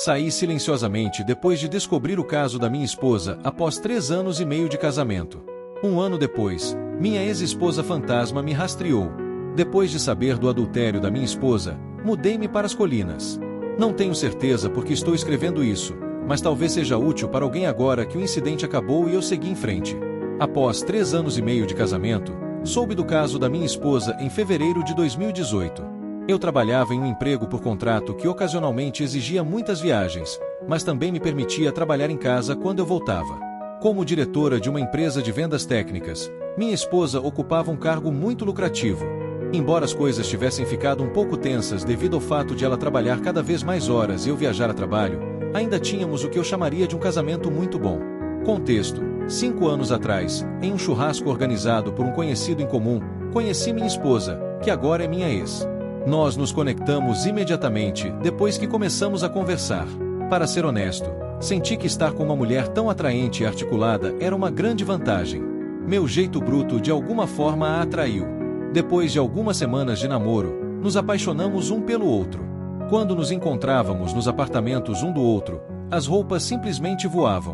Saí silenciosamente depois de descobrir o caso da minha esposa após 3 anos e meio de casamento. 1 ano depois, minha ex-esposa fantasma me rastreou. Depois de saber do adultério da minha esposa, mudei-me para as colinas. Não tenho certeza porque estou escrevendo isso, mas talvez seja útil para alguém agora que o incidente acabou e eu segui em frente. Após 3 anos e meio de casamento, soube do caso da minha esposa em fevereiro de 2018. Eu trabalhava em um emprego por contrato que ocasionalmente exigia muitas viagens, mas também me permitia trabalhar em casa quando eu voltava. Como diretora de uma empresa de vendas técnicas, minha esposa ocupava um cargo muito lucrativo. Embora as coisas tivessem ficado um pouco tensas devido ao fato de ela trabalhar cada vez mais horas e eu viajar a trabalho, ainda tínhamos o que eu chamaria de um casamento muito bom. Contexto: 5 anos atrás, em um churrasco organizado por um conhecido em comum, conheci minha esposa, que agora é minha ex. Nós nos conectamos imediatamente depois que começamos a conversar. Para ser honesto, senti que estar com uma mulher tão atraente e articulada era uma grande vantagem. Meu jeito bruto de alguma forma a atraiu. Depois de algumas semanas de namoro, nos apaixonamos um pelo outro. Quando nos encontrávamos nos apartamentos um do outro, as roupas simplesmente voavam.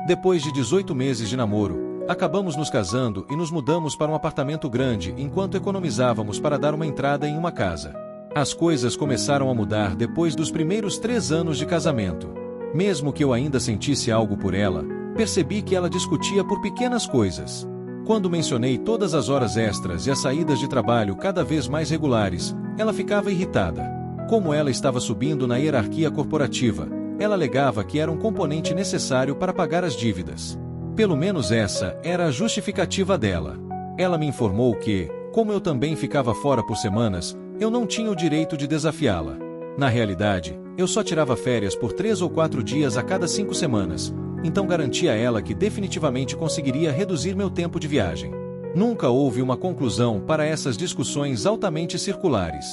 Depois de 18 meses de namoro, acabamos nos casando e nos mudamos para um apartamento grande enquanto economizávamos para dar uma entrada em uma casa. As coisas começaram a mudar depois dos primeiros 3 anos de casamento. Mesmo que eu ainda sentisse algo por ela, percebi que ela discutia por pequenas coisas. Quando mencionei todas as horas extras e as saídas de trabalho cada vez mais regulares, ela ficava irritada. Como ela estava subindo na hierarquia corporativa, ela alegava que era um componente necessário para pagar as dívidas. Pelo menos essa era a justificativa dela. Ela me informou que, como eu também ficava fora por semanas, eu não tinha o direito de desafiá-la. Na realidade, eu só tirava férias por 3 ou 4 dias a cada 5 semanas, então garanti a ela que definitivamente conseguiria reduzir meu tempo de viagem. Nunca houve uma conclusão para essas discussões altamente circulares.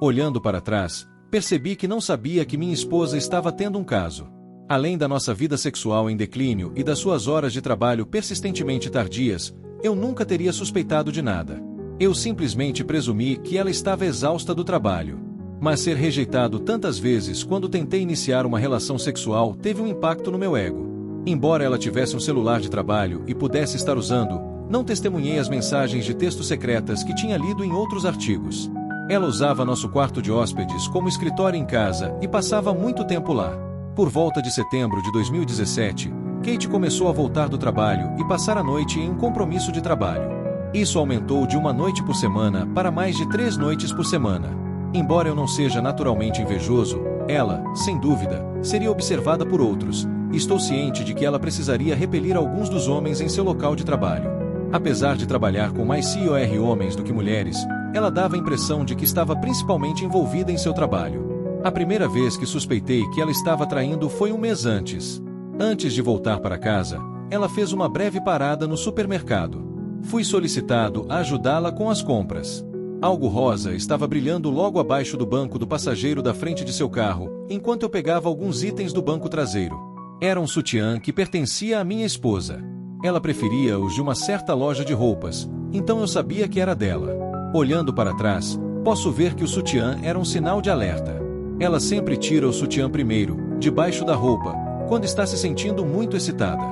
Olhando para trás, percebi que não sabia que minha esposa estava tendo um caso. Além da nossa vida sexual em declínio e das suas horas de trabalho persistentemente tardias, eu nunca teria suspeitado de nada. Eu simplesmente presumi que ela estava exausta do trabalho. Mas ser rejeitado tantas vezes quando tentei iniciar uma relação sexual teve um impacto no meu ego. Embora ela tivesse um celular de trabalho e pudesse estar usando, não testemunhei as mensagens de texto secretas que tinha lido em outros artigos. Ela usava nosso quarto de hóspedes como escritório em casa e passava muito tempo lá. Por volta de setembro de 2017, Kate começou a voltar do trabalho e passar a noite em um compromisso de trabalho. Isso aumentou de 1 noite por semana para mais de 3 noites por semana. Embora eu não seja naturalmente invejoso, ela, sem dúvida, seria observada por outros. Estou ciente de que ela precisaria repelir alguns dos homens em seu local de trabalho. Apesar de trabalhar com mais COR homens do que mulheres, ela dava a impressão de que estava principalmente envolvida em seu trabalho. A primeira vez que suspeitei que ela estava traindo foi 1 mês antes. Antes de voltar para casa, ela fez uma breve parada no supermercado. Fui solicitado a ajudá-la com as compras. Algo rosa estava brilhando logo abaixo do banco do passageiro da frente de seu carro, enquanto eu pegava alguns itens do banco traseiro. Era um sutiã que pertencia à minha esposa. Ela preferia os de uma certa loja de roupas, então eu sabia que era dela. Olhando para trás, posso ver que o sutiã era um sinal de alerta. Ela sempre tira o sutiã primeiro, debaixo da roupa, quando está se sentindo muito excitada.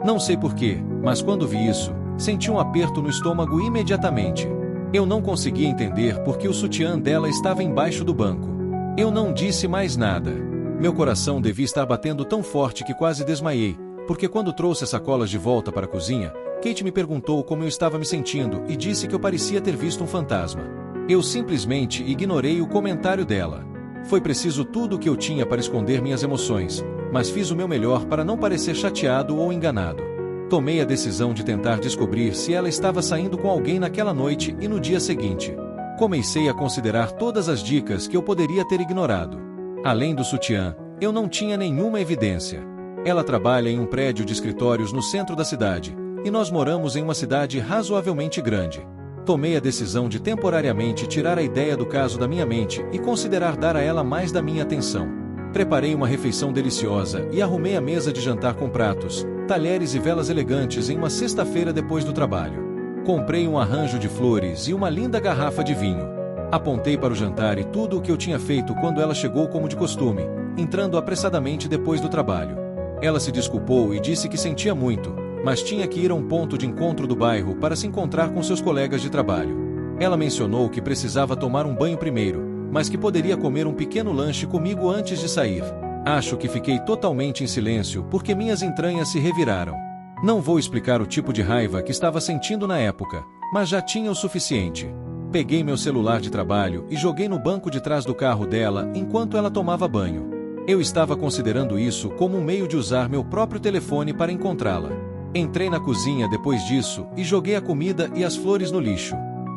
Não sei porquê, mas quando vi isso, senti um aperto no estômago imediatamente. Eu não conseguia entender por que o sutiã dela estava embaixo do banco. Eu não disse mais nada. Meu coração devia estar batendo tão forte que quase desmaiei, porque quando trouxe as sacolas de volta para a cozinha, Kate me perguntou como eu estava me sentindo e disse que eu parecia ter visto um fantasma. Eu simplesmente ignorei o comentário dela. Foi preciso tudo o que eu tinha para esconder minhas emoções, mas fiz o meu melhor para não parecer chateado ou enganado. Tomei a decisão de tentar descobrir se ela estava saindo com alguém naquela noite e no dia seguinte. Comecei a considerar todas as dicas que eu poderia ter ignorado. Além do sutiã, eu não tinha nenhuma evidência. Ela trabalha em um prédio de escritórios no centro da cidade, e nós moramos em uma cidade razoavelmente grande. Tomei a decisão de temporariamente tirar a ideia do caso da minha mente e considerar dar a ela mais da minha atenção. Preparei uma refeição deliciosa e arrumei a mesa de jantar com pratos, talheres e velas elegantes em uma sexta-feira depois do trabalho. Comprei um arranjo de flores e uma linda garrafa de vinho. Apontei para o jantar e tudo o que eu tinha feito quando ela chegou como de costume, entrando apressadamente depois do trabalho. Ela se desculpou e disse que sentia muito, mas tinha que ir a um ponto de encontro do bairro para se encontrar com seus colegas de trabalho. Ela mencionou que precisava tomar um banho primeiro, mas que poderia comer um pequeno lanche comigo antes de sair. Acho que fiquei totalmente em silêncio porque minhas entranhas se reviraram. Não vou explicar o tipo de raiva que estava sentindo na época, mas já tinha o suficiente. Peguei meu celular de trabalho e joguei no banco de trás do carro dela enquanto ela tomava banho. Eu estava considerando isso como um meio de usar meu próprio telefone para encontrá-la. Entrei na cozinha depois disso e joguei a comida e as flores no lixo.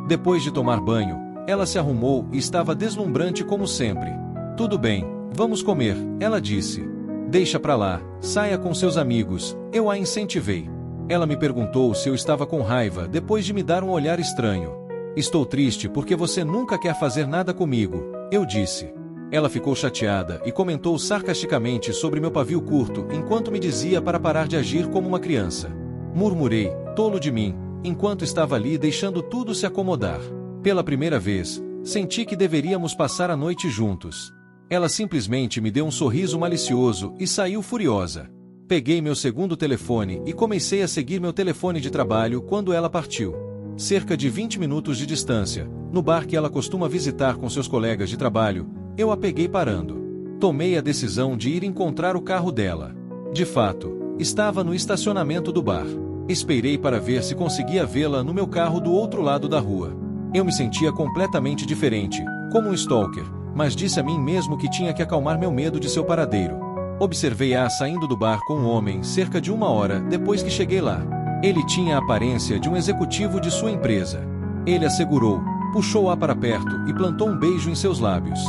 Depois de tomar banho, ela se arrumou e estava deslumbrante como sempre. Tudo bem, vamos comer, ela disse. Deixa pra lá, saia com seus amigos, eu a incentivei. Ela me perguntou se eu estava com raiva depois de me dar um olhar estranho. Estou triste porque você nunca quer fazer nada comigo, eu disse. Ela ficou chateada e comentou sarcasticamente sobre meu pavio curto enquanto me dizia para parar de agir como uma criança. Murmurei, tolo de mim, enquanto estava ali deixando tudo se acomodar. Pela primeira vez, senti que deveríamos passar a noite juntos. Ela simplesmente me deu um sorriso malicioso e saiu furiosa. Peguei meu segundo telefone e comecei a seguir meu telefone de trabalho quando ela partiu. Cerca de 20 minutos de distância, no bar que ela costuma visitar com seus colegas de trabalho, eu a peguei parando. Tomei a decisão de ir encontrar o carro dela. De fato, estava no estacionamento do bar. Esperei para ver se conseguia vê-la no meu carro do outro lado da rua. Eu me sentia completamente diferente, como um stalker, mas disse a mim mesmo que tinha que acalmar meu medo de seu paradeiro. Observei-a saindo do bar com um homem cerca de 1 hora depois que cheguei lá. Ele tinha a aparência de um executivo de sua empresa. Ele a segurou, puxou-a para perto e plantou um beijo em seus lábios.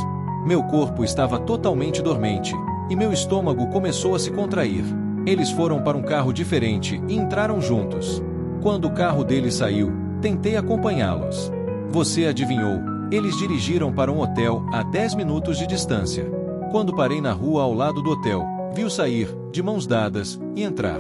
Meu corpo estava totalmente dormente, e meu estômago começou a se contrair. Eles foram para um carro diferente e entraram juntos. Quando o carro dele saiu, tentei acompanhá-los. Você adivinhou, eles dirigiram para um hotel a 10 minutos de distância. Quando parei na rua ao lado do hotel, vi-o sair, de mãos dadas, e entrar.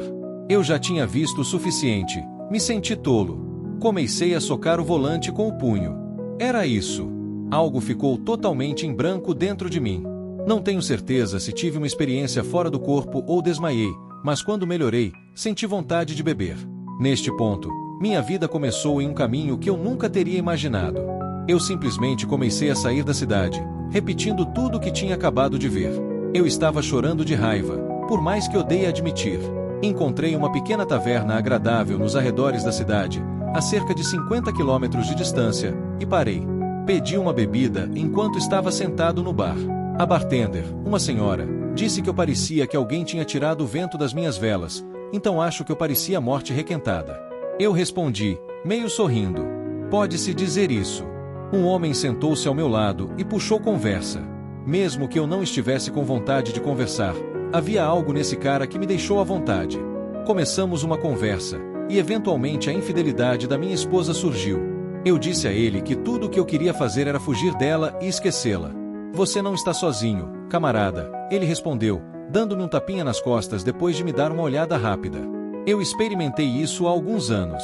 Eu já tinha visto o suficiente, me senti tolo. Comecei a socar o volante com o punho. Era isso. Algo ficou totalmente em branco dentro de mim. Não tenho certeza se tive uma experiência fora do corpo ou desmaiei, mas quando melhorei, senti vontade de beber. Neste ponto, minha vida começou em um caminho que eu nunca teria imaginado. Eu simplesmente comecei a sair da cidade, repetindo tudo o que tinha acabado de ver. Eu estava chorando de raiva, por mais que odeie admitir. Encontrei uma pequena taverna agradável nos arredores da cidade, a cerca de 50 quilômetros de distância, e parei. Pedi uma bebida enquanto estava sentado no bar. A bartender, uma senhora, disse que eu parecia que alguém tinha tirado o vento das minhas velas, então acho que eu parecia morte requentada. Eu respondi, meio sorrindo. Pode-se dizer isso. Um homem sentou-se ao meu lado e puxou conversa. Mesmo que eu não estivesse com vontade de conversar, havia algo nesse cara que me deixou à vontade. Começamos uma conversa, e eventualmente a infidelidade da minha esposa surgiu. Eu disse a ele que tudo o que eu queria fazer era fugir dela e esquecê-la. Você não está sozinho, camarada, ele respondeu, dando-me um tapinha nas costas depois de me dar uma olhada rápida. Eu experimentei isso há alguns anos.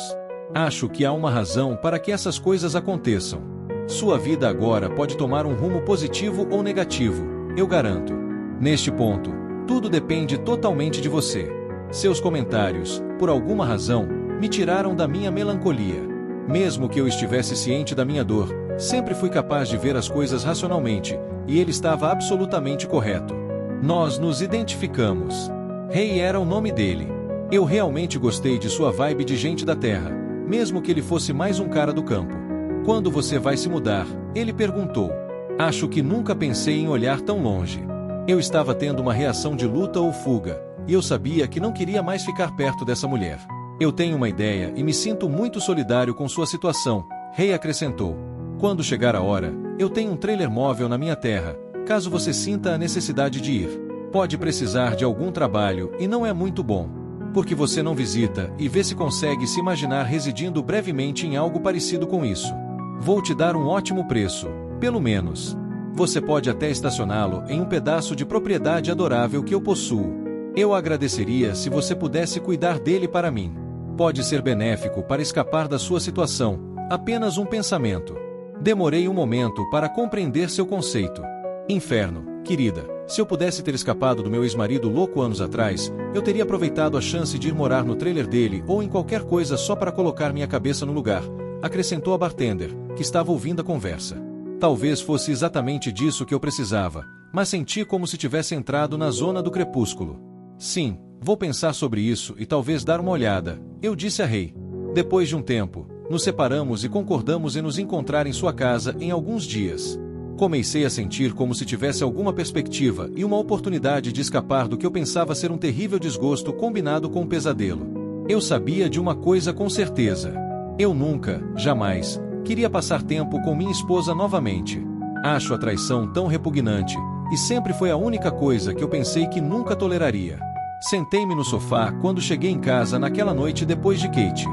Acho que há uma razão para que essas coisas aconteçam. Sua vida agora pode tomar um rumo positivo ou negativo, eu garanto. Neste ponto, tudo depende totalmente de você. Seus comentários, por alguma razão, me tiraram da minha melancolia. Mesmo que eu estivesse ciente da minha dor, sempre fui capaz de ver as coisas racionalmente, e ele estava absolutamente correto. Nós nos identificamos. Rei era o nome dele. Eu realmente gostei de sua vibe de gente da terra, mesmo que ele fosse mais um cara do campo. Quando você vai se mudar? Ele perguntou. Acho que nunca pensei em olhar tão longe. Eu estava tendo uma reação de luta ou fuga, e eu sabia que não queria mais ficar perto dessa mulher. Eu tenho uma ideia e me sinto muito solidário com sua situação, Rei acrescentou. Quando chegar a hora, eu tenho um trailer móvel na minha terra, caso você sinta a necessidade de ir. Pode precisar de algum trabalho e não é muito bom. Porque você não visita e vê se consegue se imaginar residindo brevemente em algo parecido com isso. Vou te dar um ótimo preço, pelo menos. Você pode até estacioná-lo em um pedaço de propriedade adorável que eu possuo. Eu agradeceria se você pudesse cuidar dele para mim. Pode ser benéfico para escapar da sua situação, apenas um pensamento. Demorei um momento para compreender seu conceito. Inferno, querida. Se eu pudesse ter escapado do meu ex-marido louco anos atrás, eu teria aproveitado a chance de ir morar no trailer dele ou em qualquer coisa só para colocar minha cabeça no lugar, acrescentou a bartender, que estava ouvindo a conversa. Talvez fosse exatamente disso que eu precisava, mas senti como se tivesse entrado na zona do crepúsculo. Sim, vou pensar sobre isso e talvez dar uma olhada, eu disse a Ray. Depois de um tempo, nos separamos e concordamos em nos encontrar em sua casa em alguns dias. Comecei a sentir como se tivesse alguma perspectiva e uma oportunidade de escapar do que eu pensava ser um terrível desgosto combinado com um pesadelo. Eu sabia de uma coisa com certeza. Eu nunca, jamais, queria passar tempo com minha esposa novamente. Acho a traição tão repugnante, e sempre foi a única coisa que eu pensei que nunca toleraria. Sentei-me no sofá quando cheguei em casa naquela noite depois de Kate.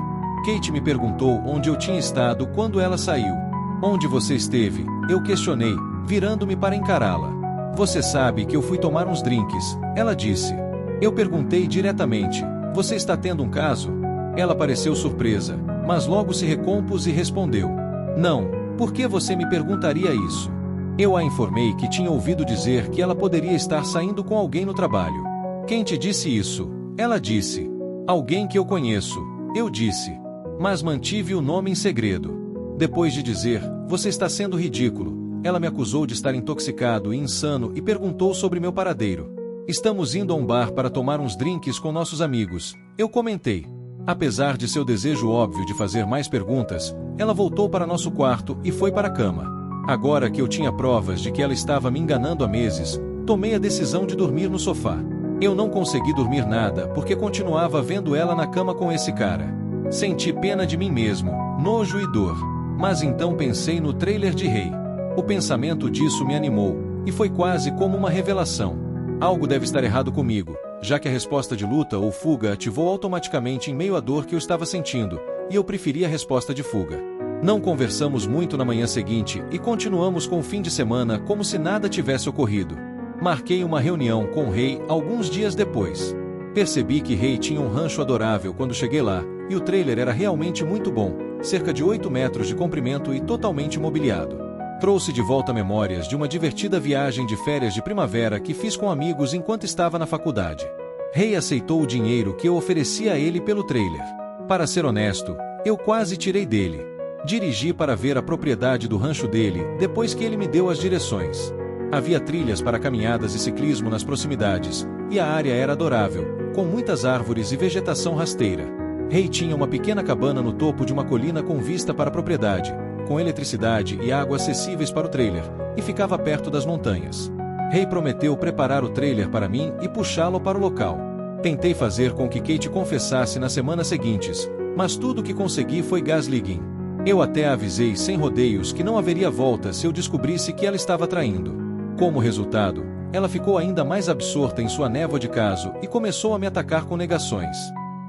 Kate me perguntou onde eu tinha estado quando ela saiu. Onde você esteve? Eu questionei, virando-me para encará-la. Você sabe que eu fui tomar uns drinks, ela disse. Eu perguntei diretamente, você está tendo um caso? Ela pareceu surpresa, mas logo se recompôs e respondeu. Não, por que você me perguntaria isso? Eu a informei que tinha ouvido dizer que ela poderia estar saindo com alguém no trabalho. Quem te disse isso? Ela disse. Alguém que eu conheço, eu disse. Mas mantive o nome em segredo. Depois de dizer, você está sendo ridículo, ela me acusou de estar intoxicado e insano e perguntou sobre meu paradeiro. Estamos indo a um bar para tomar uns drinks com nossos amigos, eu comentei. Apesar de seu desejo óbvio de fazer mais perguntas, ela voltou para nosso quarto e foi para a cama. Agora que eu tinha provas de que ela estava me enganando há meses, tomei a decisão de dormir no sofá. Eu não consegui dormir nada porque continuava vendo ela na cama com esse cara. Senti pena de mim mesmo, nojo e dor. Mas então pensei no trailer de Ray. O pensamento disso me animou, e foi quase como uma revelação. Algo deve estar errado comigo, já que a resposta de luta ou fuga ativou automaticamente em meio à dor que eu estava sentindo, e eu preferi a resposta de fuga. Não conversamos muito na manhã seguinte e continuamos com o fim de semana como se nada tivesse ocorrido. Marquei uma reunião com Ray alguns dias depois. Percebi que Ray tinha um rancho adorável quando cheguei lá, e o trailer era realmente muito bom, cerca de 8 metros de comprimento e totalmente mobiliado. Trouxe de volta memórias de uma divertida viagem de férias de primavera que fiz com amigos enquanto estava na faculdade. Ray aceitou o dinheiro que eu ofereci a ele pelo trailer. Para ser honesto, eu quase tirei dele. Dirigi para ver a propriedade do rancho dele, depois que ele me deu as direções. Havia trilhas para caminhadas e ciclismo nas proximidades, e a área era adorável, com muitas árvores e vegetação rasteira. Ray tinha uma pequena cabana no topo de uma colina com vista para a propriedade, com eletricidade e água acessíveis para o trailer, e ficava perto das montanhas. Ray prometeu preparar o trailer para mim e puxá-lo para o local. Tentei fazer com que Kate confessasse nas semanas seguintes, mas tudo o que consegui foi gaslighting. Eu até a avisei sem rodeios que não haveria volta se eu descobrisse que ela estava traindo. Como resultado, ela ficou ainda mais absorta em sua névoa de caso e começou a me atacar com negações.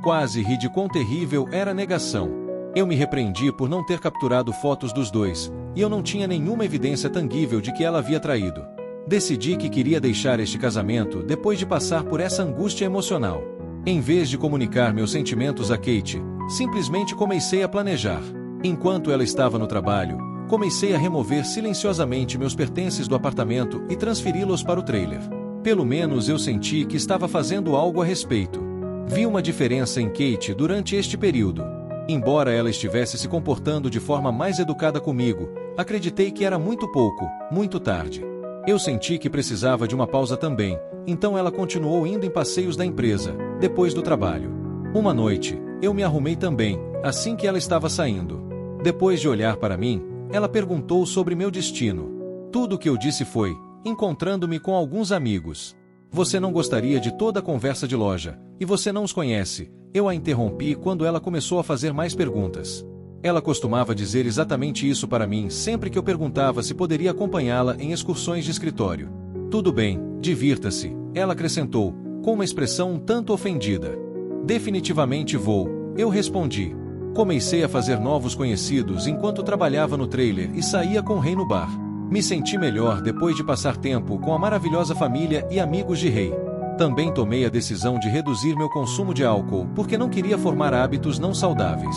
Quase ri de quão terrível era a negação. Eu me repreendi por não ter capturado fotos dos dois, e eu não tinha nenhuma evidência tangível de que ela havia traído. Decidi que queria deixar este casamento depois de passar por essa angústia emocional. Em vez de comunicar meus sentimentos a Kate, simplesmente comecei a planejar. Enquanto ela estava no trabalho, comecei a remover silenciosamente meus pertences do apartamento e transferi-los para o trailer. Pelo menos eu senti que estava fazendo algo a respeito. Vi uma diferença em Kate durante este período. Embora ela estivesse se comportando de forma mais educada comigo, acreditei que era muito pouco, muito tarde. Eu senti que precisava de uma pausa também, então ela continuou indo em passeios da empresa, depois do trabalho. Uma noite, eu me arrumei também, assim que ela estava saindo. Depois de olhar para mim, ela perguntou sobre meu destino. Tudo o que eu disse foi, encontrando-me com alguns amigos. Você não gostaria de toda a conversa de loja, e você não os conhece. Eu a interrompi quando ela começou a fazer mais perguntas. Ela costumava dizer exatamente isso para mim sempre que eu perguntava se poderia acompanhá-la em excursões de escritório. Tudo bem, divirta-se, ela acrescentou, com uma expressão um tanto ofendida. Definitivamente vou, eu respondi. Comecei a fazer novos conhecidos enquanto trabalhava no trailer e saía com Ray no bar. Me senti melhor depois de passar tempo com a maravilhosa família e amigos de Ray. Também tomei a decisão de reduzir meu consumo de álcool porque não queria formar hábitos não saudáveis.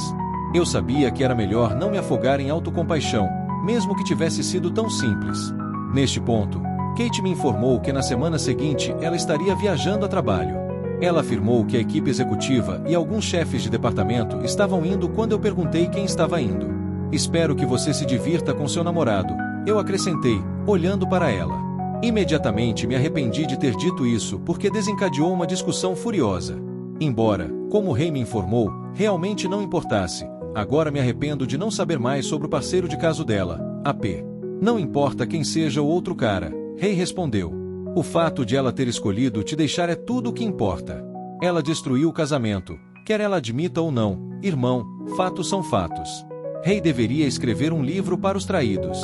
Eu sabia que era melhor não me afogar em autocompaixão, mesmo que tivesse sido tão simples. Neste ponto, Kate me informou que na semana seguinte ela estaria viajando a trabalho. Ela afirmou que a equipe executiva e alguns chefes de departamento estavam indo quando eu perguntei quem estava indo. Espero que você se divirta com seu namorado, eu acrescentei, olhando para ela. Imediatamente me arrependi de ter dito isso porque desencadeou uma discussão furiosa. Embora, como Ray me informou, realmente não importasse, agora me arrependo de não saber mais sobre o parceiro de caso dela, AP. Não importa quem seja o outro cara, Ray respondeu. O fato de ela ter escolhido te deixar é tudo o que importa. Ela destruiu o casamento, quer ela admita ou não, irmão, fatos são fatos. Ray deveria escrever um livro para os traídos.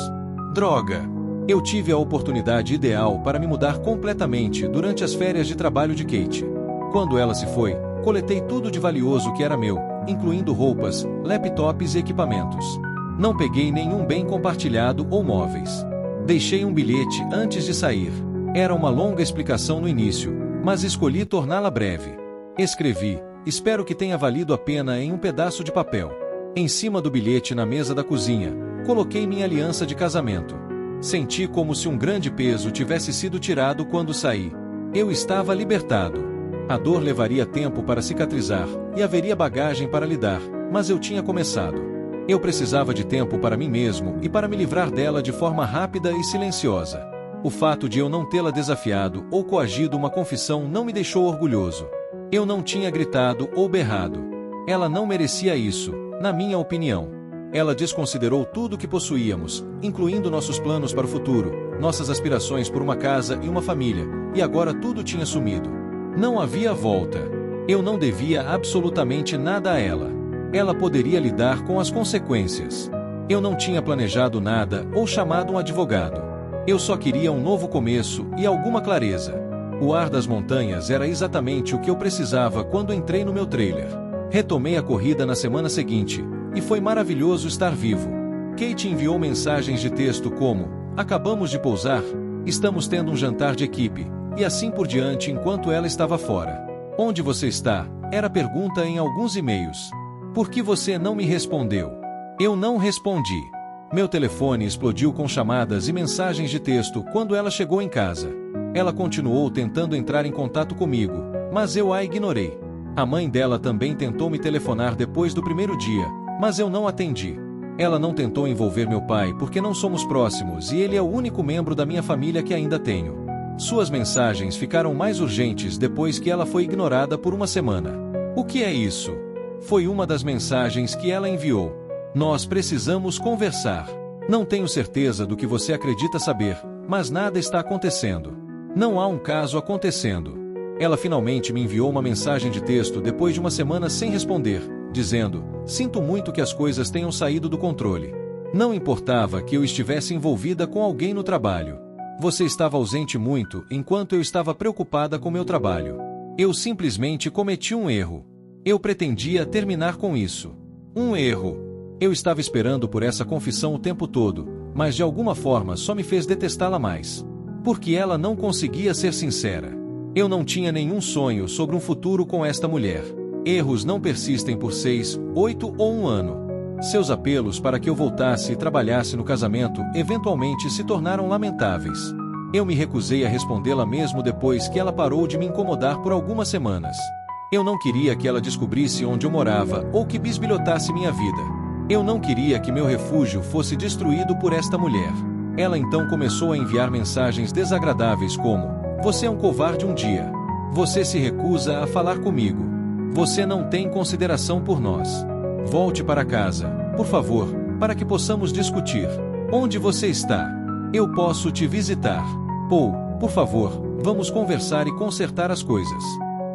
Droga! Eu tive a oportunidade ideal para me mudar completamente durante as férias de trabalho de Kate. Quando ela se foi, coletei tudo de valioso que era meu, incluindo roupas, laptops e equipamentos. Não peguei nenhum bem compartilhado ou móveis. Deixei um bilhete antes de sair. Era uma longa explicação no início, mas escolhi torná-la breve. Escrevi, espero que tenha valido a pena em um pedaço de papel. Em cima do bilhete na mesa da cozinha, coloquei minha aliança de casamento. Senti como se um grande peso tivesse sido tirado quando saí. Eu estava libertado. A dor levaria tempo para cicatrizar, e haveria bagagem para lidar, mas eu tinha começado. Eu precisava de tempo para mim mesmo e para me livrar dela de forma rápida e silenciosa. O fato de eu não tê-la desafiado ou coagido uma confissão não me deixou orgulhoso. Eu não tinha gritado ou berrado. Ela não merecia isso, na minha opinião. Ela desconsiderou tudo que possuíamos, incluindo nossos planos para o futuro, nossas aspirações por uma casa e uma família, e agora tudo tinha sumido. Não havia volta. Eu não devia absolutamente nada a ela. Ela poderia lidar com as consequências. Eu não tinha planejado nada ou chamado um advogado. Eu só queria um novo começo e alguma clareza. O ar das montanhas era exatamente o que eu precisava quando entrei no meu trailer. Retomei a corrida na semana seguinte, e foi maravilhoso estar vivo. Kate enviou mensagens de texto como: acabamos de pousar, estamos tendo um jantar de equipe, e assim por diante enquanto ela estava fora. Onde você está? Era a pergunta em alguns e-mails. Por que você não me respondeu? Eu não respondi. Meu telefone explodiu com chamadas e mensagens de texto quando ela chegou em casa. Ela continuou tentando entrar em contato comigo, mas eu a ignorei. A mãe dela também tentou me telefonar depois do primeiro dia, mas eu não atendi. Ela não tentou envolver meu pai porque não somos próximos e ele é o único membro da minha família que ainda tenho. Suas mensagens ficaram mais urgentes depois que ela foi ignorada por uma semana. O que é isso? Foi uma das mensagens que ela enviou. Nós precisamos conversar. Não tenho certeza do que você acredita saber, mas nada está acontecendo. Não há um caso acontecendo. Ela finalmente me enviou uma mensagem de texto depois de uma semana sem responder, dizendo: sinto muito que as coisas tenham saído do controle. Não importava que eu estivesse envolvida com alguém no trabalho. Você estava ausente muito enquanto eu estava preocupada com meu trabalho. Eu simplesmente cometi um erro. Eu pretendia terminar com isso. Um erro. Eu estava esperando por essa confissão o tempo todo, mas de alguma forma só me fez detestá-la mais. Porque ela não conseguia ser sincera. Eu não tinha nenhum sonho sobre um futuro com esta mulher. Erros não persistem por 6, 8 ou 1 ano. Seus apelos para que eu voltasse e trabalhasse no casamento eventualmente se tornaram lamentáveis. Eu me recusei a respondê-la mesmo depois que ela parou de me incomodar por algumas semanas. Eu não queria que ela descobrisse onde eu morava ou que bisbilhotasse minha vida. Eu não queria que meu refúgio fosse destruído por esta mulher. Ela então começou a enviar mensagens desagradáveis como: você é um covarde um dia. Você se recusa a falar comigo. Você não tem consideração por nós. Volte para casa, por favor, para que possamos discutir. Onde você está? Eu posso te visitar. Paul, por favor, vamos conversar e consertar as coisas.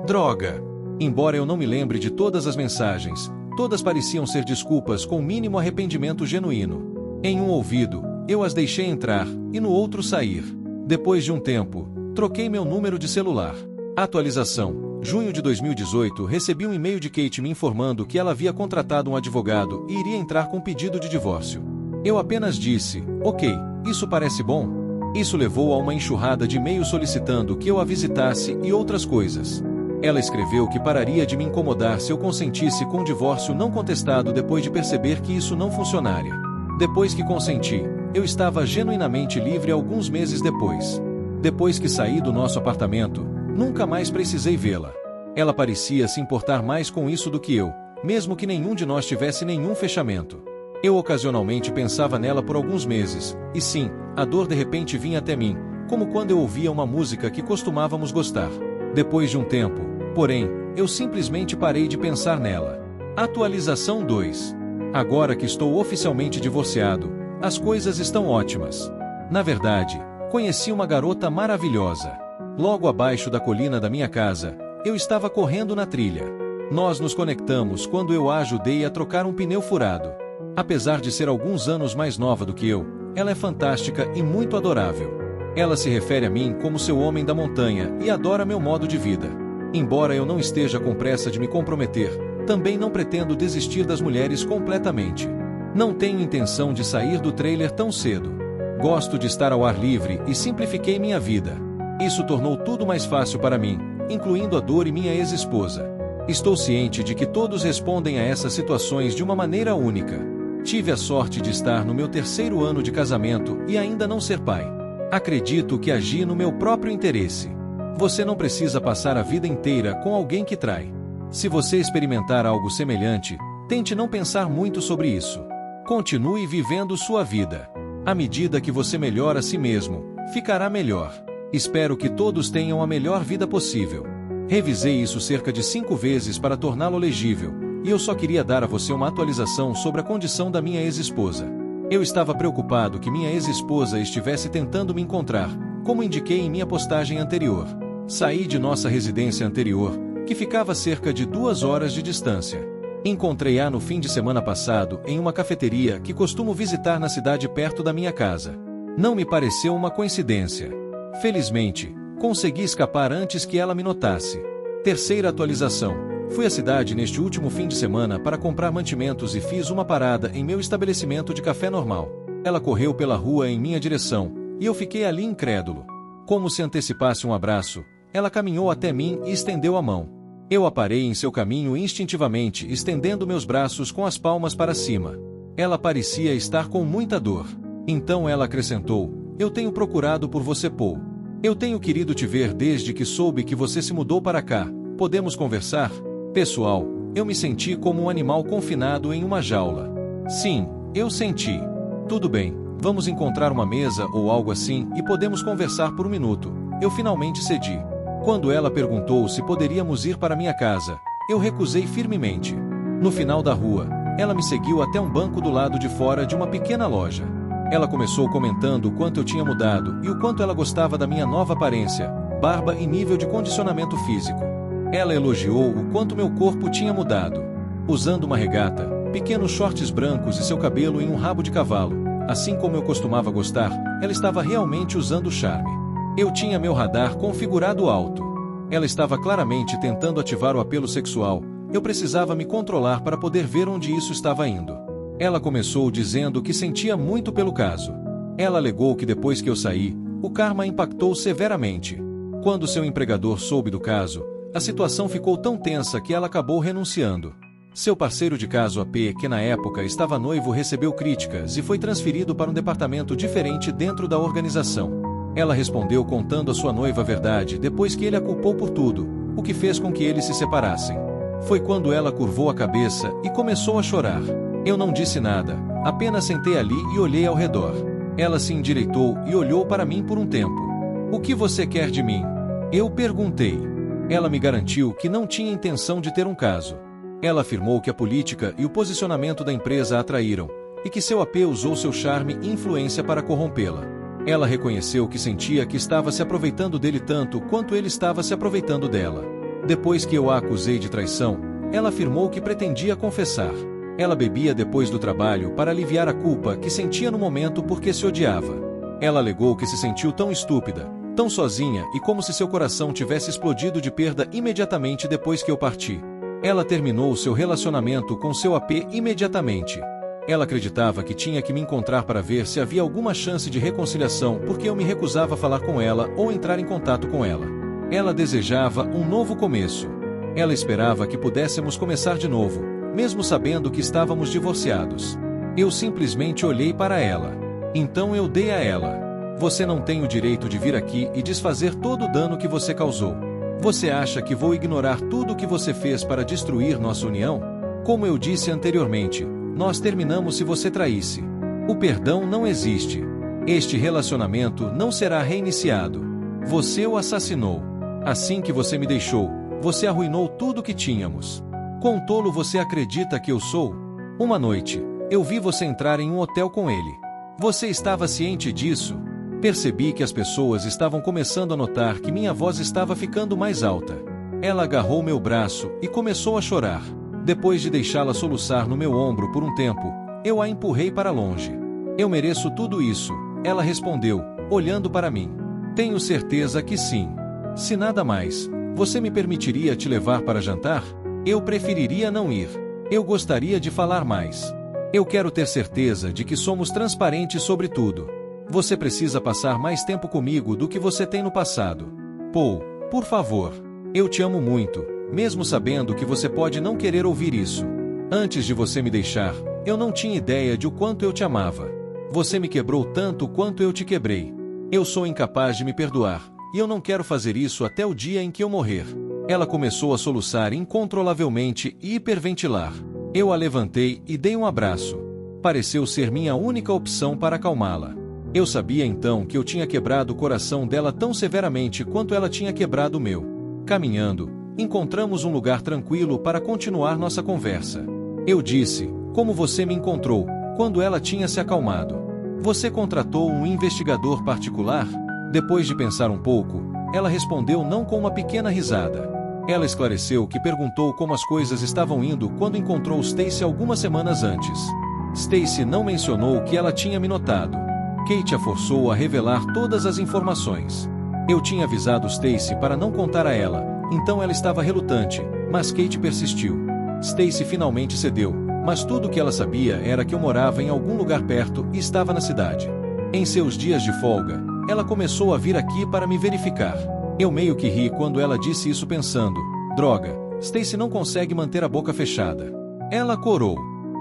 Droga! Embora eu não me lembre de todas as mensagens, todas pareciam ser desculpas com mínimo arrependimento genuíno. Em um ouvido, eu as deixei entrar, e no outro sair. Depois de um tempo, troquei meu número de celular. Atualização: junho de 2018, recebi um e-mail de Kate me informando que ela havia contratado um advogado e iria entrar com pedido de divórcio. Eu apenas disse: ok, isso parece bom. Isso levou a uma enxurrada de e-mails solicitando que eu a visitasse e outras coisas. Ela escreveu que pararia de me incomodar se eu consentisse com o divórcio não contestado depois de perceber que isso não funcionaria. Depois que consenti, eu estava genuinamente livre alguns meses depois. Depois que saí do nosso apartamento, nunca mais precisei vê-la. Ela parecia se importar mais com isso do que eu, mesmo que nenhum de nós tivesse nenhum fechamento. Eu ocasionalmente pensava nela por alguns meses, e sim, a dor de repente vinha até mim, como quando eu ouvia uma música que costumávamos gostar. Depois de um tempo, porém, eu simplesmente parei de pensar nela. Atualização 2. Agora que estou oficialmente divorciado, as coisas estão ótimas. Na verdade, conheci uma garota maravilhosa. Logo abaixo da colina da minha casa, eu estava correndo na trilha. Nós nos conectamos quando eu a ajudei a trocar um pneu furado. Apesar de ser alguns anos mais nova do que eu, ela é fantástica e muito adorável. Ela se refere a mim como seu homem da montanha e adora meu modo de vida. Embora eu não esteja com pressa de me comprometer, também não pretendo desistir das mulheres completamente. Não tenho intenção de sair do trailer tão cedo. Gosto de estar ao ar livre e simplifiquei minha vida. Isso tornou tudo mais fácil para mim, incluindo a dor e minha ex-esposa. Estou ciente de que todos respondem a essas situações de uma maneira única. Tive a sorte de estar no meu 3º ano de casamento e ainda não ser pai. Acredito que agi no meu próprio interesse. Você não precisa passar a vida inteira com alguém que trai. Se você experimentar algo semelhante, tente não pensar muito sobre isso. Continue vivendo sua vida. À medida que você melhora a si mesmo, ficará melhor. Espero que todos tenham a melhor vida possível. Revisei isso cerca de 5 vezes para torná-lo legível, e eu só queria dar a você uma atualização sobre a condição da minha ex-esposa. Eu estava preocupado que minha ex-esposa estivesse tentando me encontrar, como indiquei em minha postagem anterior. Saí de nossa residência anterior, que ficava a cerca de 2 horas de distância. Encontrei-a no fim de semana passado em uma cafeteria que costumo visitar na cidade perto da minha casa. Não me pareceu uma coincidência. Felizmente, consegui escapar antes que ela me notasse. 3ª atualização. Fui à cidade neste último fim de semana para comprar mantimentos e fiz uma parada em meu estabelecimento de café normal. Ela correu pela rua em minha direção, e eu fiquei ali incrédulo. Como se antecipasse um abraço, ela caminhou até mim e estendeu a mão. Eu a parei em seu caminho instintivamente, estendendo meus braços com as palmas para cima. Ela parecia estar com muita dor. Então ela acrescentou: "Eu tenho procurado por você, Paul. Eu tenho querido te ver desde que soube que você se mudou para cá. Podemos conversar?" Pessoal, eu me senti como um animal confinado em uma jaula. Sim, eu senti. Tudo bem, vamos encontrar uma mesa ou algo assim e podemos conversar por um minuto. Eu finalmente cedi. Quando ela perguntou se poderíamos ir para minha casa, eu recusei firmemente. No final da rua, ela me seguiu até um banco do lado de fora de uma pequena loja. Ela começou comentando o quanto eu tinha mudado e o quanto ela gostava da minha nova aparência, barba e nível de condicionamento físico. Ela elogiou o quanto meu corpo tinha mudado. Usando uma regata, pequenos shorts brancos e seu cabelo em um rabo de cavalo, assim como eu costumava gostar, ela estava realmente usando charme. Eu tinha meu radar configurado alto. Ela estava claramente tentando ativar o apelo sexual. Eu precisava me controlar para poder ver onde isso estava indo. Ela começou dizendo que sentia muito pelo caso. Ela alegou que depois que eu saí, o karma impactou severamente. Quando seu empregador soube do caso, a situação ficou tão tensa que ela acabou renunciando. Seu parceiro de caso AP, que na época estava noivo, recebeu críticas e foi transferido para um departamento diferente dentro da organização. Ela respondeu contando à sua noiva a verdade depois que ele a culpou por tudo, o que fez com que eles se separassem. Foi quando ela curvou a cabeça e começou a chorar. Eu não disse nada, apenas sentei ali e olhei ao redor. Ela se endireitou e olhou para mim por um tempo. "O que você quer de mim?" Eu perguntei. Ela me garantiu que não tinha intenção de ter um caso. Ela afirmou que a política e o posicionamento da empresa a atraíram, e que seu AP usou seu charme e influência para corrompê-la. Ela reconheceu que sentia que estava se aproveitando dele tanto quanto ele estava se aproveitando dela. Depois que eu a acusei de traição, ela afirmou que pretendia confessar. Ela bebia depois do trabalho para aliviar a culpa que sentia no momento porque se odiava. Ela alegou que se sentiu tão estúpida, tão sozinha e como se seu coração tivesse explodido de perda imediatamente depois que eu parti. Ela terminou seu relacionamento com seu AP imediatamente. Ela acreditava que tinha que me encontrar para ver se havia alguma chance de reconciliação porque eu me recusava a falar com ela ou entrar em contato com ela. Ela desejava um novo começo. Ela esperava que pudéssemos começar de novo, mesmo sabendo que estávamos divorciados. Eu simplesmente olhei para ela. Então eu dei a ela. Você não tem o direito de vir aqui e desfazer todo o dano que você causou. Você acha que vou ignorar tudo o que você fez para destruir nossa união? Como eu disse anteriormente, nós terminamos se você traísse. O perdão não existe. Este relacionamento não será reiniciado. Você o assassinou. Assim que você me deixou, você arruinou tudo que tínhamos. Quão tolo você acredita que eu sou? Uma noite, eu vi você entrar em um hotel com ele. Você estava ciente disso? Percebi que as pessoas estavam começando a notar que minha voz estava ficando mais alta. Ela agarrou meu braço e começou a chorar. Depois de deixá-la soluçar no meu ombro por um tempo, eu a empurrei para longe. Eu mereço tudo isso, ela respondeu, olhando para mim. Tenho certeza que sim. Se nada mais, você me permitiria te levar para jantar? Eu preferiria não ir. Eu gostaria de falar mais. Eu quero ter certeza de que somos transparentes sobre tudo. Você precisa passar mais tempo comigo do que você tem no passado. Paul, por favor. Eu te amo muito, mesmo sabendo que você pode não querer ouvir isso. Antes de você me deixar, eu não tinha ideia de o quanto eu te amava. Você me quebrou tanto quanto eu te quebrei. Eu sou incapaz de me perdoar, e eu não quero fazer isso até o dia em que eu morrer. Ela começou a soluçar incontrolavelmente e hiperventilar. Eu a levantei e dei um abraço. Pareceu ser minha única opção para acalmá-la. Eu sabia então que eu tinha quebrado o coração dela tão severamente quanto ela tinha quebrado o meu. Caminhando, encontramos um lugar tranquilo para continuar nossa conversa. Eu disse, como você me encontrou, quando ela tinha se acalmado. Você contratou um investigador particular? Depois de pensar um pouco, ela respondeu não com uma pequena risada. Ela esclareceu que perguntou como as coisas estavam indo quando encontrou Stacy algumas semanas antes. Stacy não mencionou que ela tinha me notado. Kate a forçou a revelar todas as informações. Eu tinha avisado Stacy para não contar a ela, então ela estava relutante, mas Kate persistiu. Stacy finalmente cedeu, mas tudo o que ela sabia era que eu morava em algum lugar perto e estava na cidade. Em seus dias de folga, ela começou a vir aqui para me verificar. Eu meio que ri quando ela disse isso pensando, droga, Stacy não consegue manter a boca fechada. Ela corou.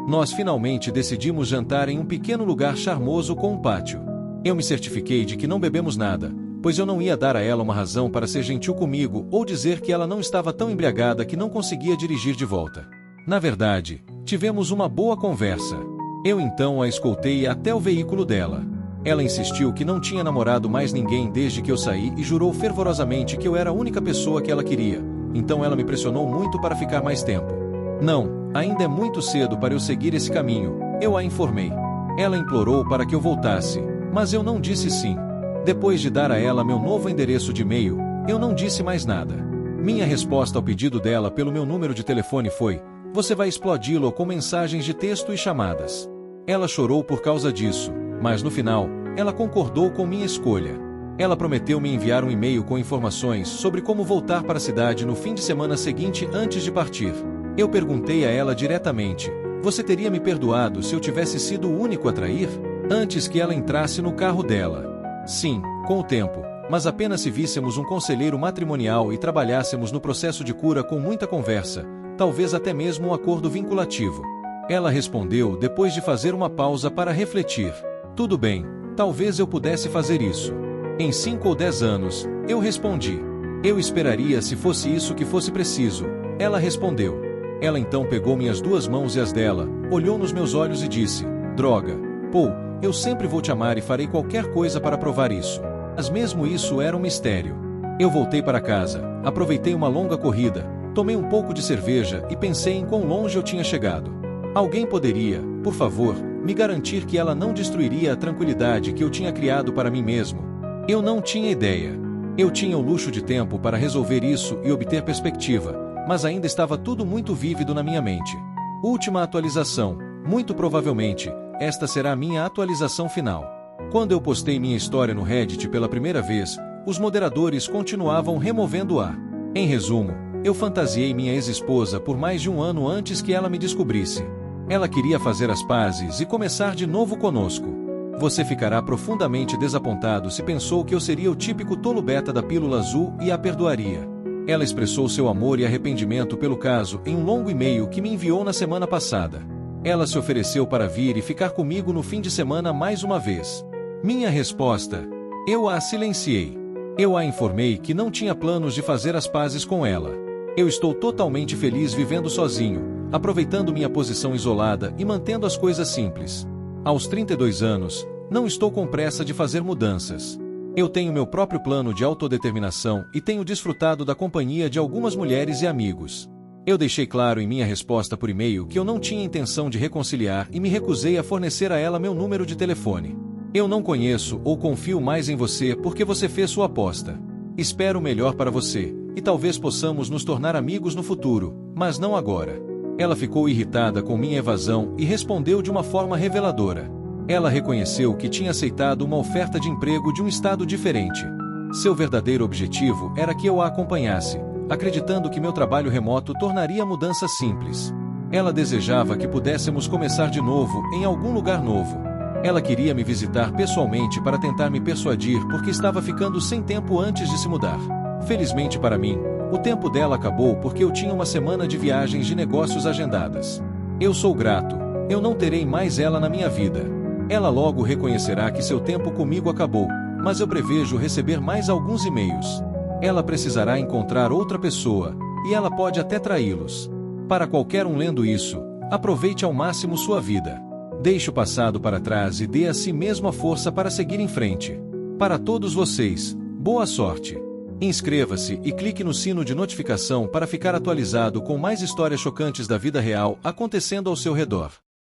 Nós finalmente decidimos jantar em um pequeno lugar charmoso com um pátio. Eu me certifiquei de que não bebemos nada, pois eu não ia dar a ela uma razão para ser gentil comigo ou dizer que ela não estava tão embriagada que não conseguia dirigir de volta. Na verdade, tivemos uma boa conversa. Eu então a escoltei até o veículo dela. Ela insistiu que não tinha namorado mais ninguém desde que eu saí e jurou fervorosamente que eu era a única pessoa que ela queria, então ela me pressionou muito para ficar mais tempo. Não, ainda é muito cedo para eu seguir esse caminho, eu a informei. Ela implorou para que eu voltasse, mas eu não disse sim. Depois de dar a ela meu novo endereço de e-mail, eu não disse mais nada. Minha resposta ao pedido dela pelo meu número de telefone foi: você vai explodi-lo com mensagens de texto e chamadas. Ela chorou por causa disso, mas no final, ela concordou com minha escolha. Ela prometeu me enviar um e-mail com informações sobre como voltar para a cidade no fim de semana seguinte antes de partir. Eu perguntei a ela diretamente: você teria me perdoado se eu tivesse sido o único a trair? Antes que ela entrasse no carro dela. Sim, com o tempo, mas apenas se víssemos um conselheiro matrimonial e trabalhássemos no processo de cura com muita conversa, talvez até mesmo um acordo vinculativo. Ela respondeu depois de fazer uma pausa para refletir. Tudo bem, talvez eu pudesse fazer isso. Em 5 ou 10 anos, eu respondi. Eu esperaria se fosse isso que fosse preciso. Ela respondeu. Ela então pegou minhas 2 mãos e as dela, olhou nos meus olhos e disse: droga, Paul, eu sempre vou te amar e farei qualquer coisa para provar isso. Mas mesmo isso era um mistério. Eu voltei para casa, aproveitei uma longa corrida, tomei um pouco de cerveja e pensei em quão longe eu tinha chegado. Alguém poderia, por favor, me garantir que ela não destruiria a tranquilidade que eu tinha criado para mim mesmo? Eu não tinha ideia. Eu tinha o luxo de tempo para resolver isso e obter perspectiva, mas ainda estava tudo muito vívido na minha mente. Última atualização. Muito provavelmente, esta será a minha atualização final. Quando eu postei minha história no Reddit pela primeira vez, os moderadores continuavam removendo-a. Em resumo, eu fantasiei minha ex-esposa por mais de 1 ano antes que ela me descobrisse. Ela queria fazer as pazes e começar de novo conosco. Você ficará profundamente desapontado se pensou que eu seria o típico tolo beta da pílula azul e a perdoaria. Ela expressou seu amor e arrependimento pelo caso em um longo e-mail que me enviou na semana passada. Ela se ofereceu para vir e ficar comigo no fim de semana mais uma vez. Minha resposta: Eu a silenciei. Eu a informei que não tinha planos de fazer as pazes com ela. Eu estou totalmente feliz vivendo sozinho, aproveitando minha posição isolada e mantendo as coisas simples. Aos 32 anos, não estou com pressa de fazer mudanças. Eu tenho meu próprio plano de autodeterminação e tenho desfrutado da companhia de algumas mulheres e amigos. Eu deixei claro em minha resposta por e-mail que eu não tinha intenção de reconciliar e me recusei a fornecer a ela meu número de telefone. Eu não conheço ou confio mais em você porque você fez sua aposta. Espero o melhor para você, e talvez possamos nos tornar amigos no futuro, mas não agora. Ela ficou irritada com minha evasão e respondeu de uma forma reveladora. Ela reconheceu que tinha aceitado uma oferta de emprego de um estado diferente. Seu verdadeiro objetivo era que eu a acompanhasse, acreditando que meu trabalho remoto tornaria a mudança simples. Ela desejava que pudéssemos começar de novo em algum lugar novo. Ela queria me visitar pessoalmente para tentar me persuadir porque estava ficando sem tempo antes de se mudar. Felizmente para mim, o tempo dela acabou porque eu tinha uma semana de viagens de negócios agendadas. Eu sou grato, eu não terei mais ela na minha vida. Ela logo reconhecerá que seu tempo comigo acabou, mas eu prevejo receber mais alguns e-mails. Ela precisará encontrar outra pessoa, e ela pode até traí-los. Para qualquer um lendo isso, aproveite ao máximo sua vida. Deixe o passado para trás e dê a si mesmo a força para seguir em frente. Para todos vocês, boa sorte! Inscreva-se e clique no sino de notificação para ficar atualizado com mais histórias chocantes da vida real acontecendo ao seu redor.